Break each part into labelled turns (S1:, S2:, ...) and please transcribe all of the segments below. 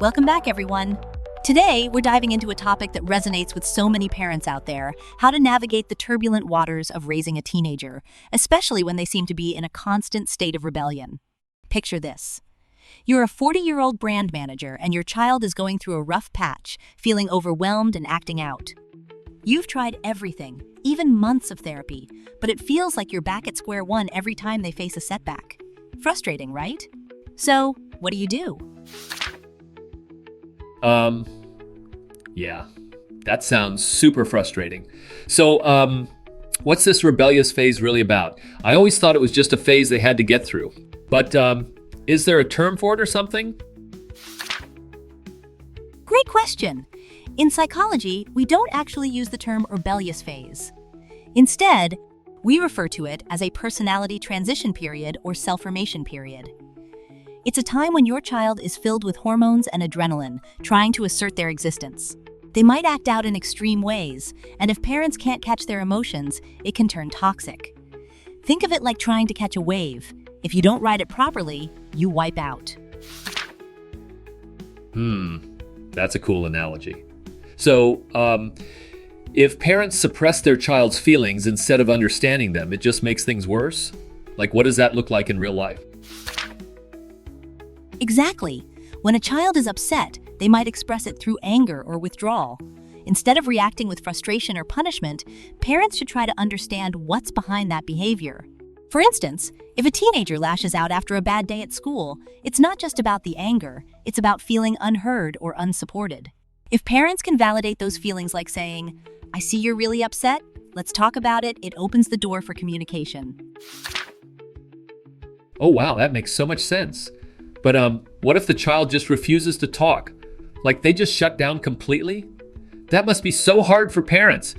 S1: Welcome back, everyone. Today, we're diving into a topic that resonates with so many parents out there: how to navigate the turbulent waters of raising a teenager, especially when they seem to be in a constant state of rebellion. Picture this. You're a 40-year-old brand manager, and your child is going through a rough patch, feeling overwhelmed and acting out. You've tried everything, even months of therapy, but it feels like you're back at square one every time they face a setback. Frustrating, right? So, what do you do?
S2: Yeah, that sounds super frustrating. So, what's this rebellious phase really about? I always thought it was just a phase they had to get through. But, is there a term for it or something?
S1: Great question. In psychology, we don't actually use the term rebellious phase. Instead, we refer to it as a personality transition period or self-formation period. It's a time when your child is filled with hormones and adrenaline, trying to assert their existence. They might act out in extreme ways, and if parents can't catch their emotions, it can turn toxic. Think of it like trying to catch a wave. If you don't ride it properly, you wipe out.
S2: That's a cool analogy. So, if parents suppress their child's feelings instead of understanding them, it just makes things worse? Like, what does that look like in real life?
S1: Exactly. When a child is upset, they might express it through anger or withdrawal. Instead of reacting with frustration or punishment, parents should try to understand what's behind that behavior. For instance, if a teenager lashes out after a bad day at school, it's not just about the anger, it's about feeling unheard or unsupported. If parents can validate those feelings like saying, "I see you're really upset, let's talk about it," it opens the door for communication.
S2: Oh wow, that makes so much sense. But what if the child just refuses to talk? Like they just shut down completely? That must be so hard for parents.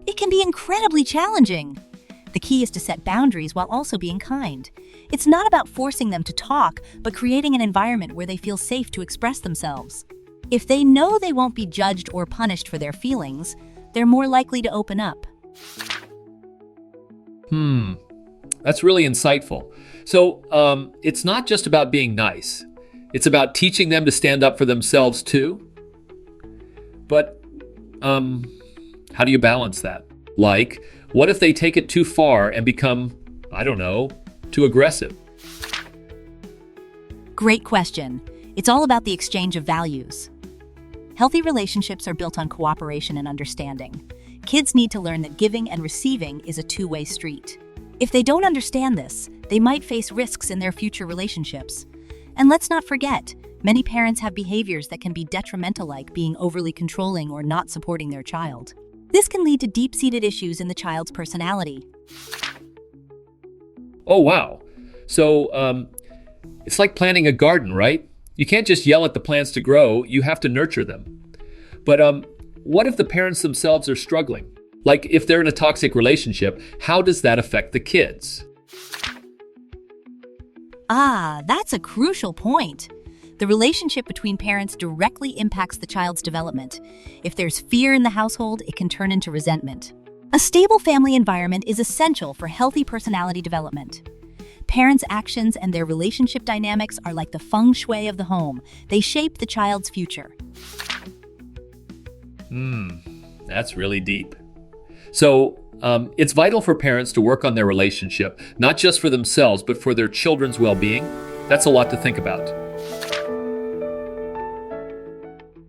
S1: It can be incredibly challenging. The key is to set boundaries while also being kind. It's not about forcing them to talk, but creating an environment where they feel safe to express themselves. If they know they won't be judged or punished for their feelings, they're more likely to open up.
S2: That's really insightful. So, it's not just about being nice. It's about teaching them to stand up for themselves too. But, how do you balance that? Like, what if they take it too far and become, I don't know, too aggressive?
S1: Great question. It's all about the exchange of values. Healthy relationships are built on cooperation and understanding. Kids need to learn that giving and receiving is a two-way street. If they don't understand this, they might face risks in their future relationships. And let's not forget, many parents have behaviors that can be detrimental, like being overly controlling or not supporting their child. This can lead to deep-seated issues in the child's personality.
S2: Oh, wow. So, it's like planting a garden, right? You can't just yell at the plants to grow, you have to nurture them. But, what if the parents themselves are struggling? Like, if they're in a toxic relationship, how does that affect the kids?
S1: That's a crucial point. The relationship between parents directly impacts the child's development. If there's fear in the household, it can turn into resentment. A stable family environment is essential for healthy personality development. Parents' actions and their relationship dynamics are like the feng shui of the home. They shape the child's future.
S2: That's really deep. So, it's vital for parents to work on their relationship, not just for themselves, but for their children's well-being. That's a lot to think about.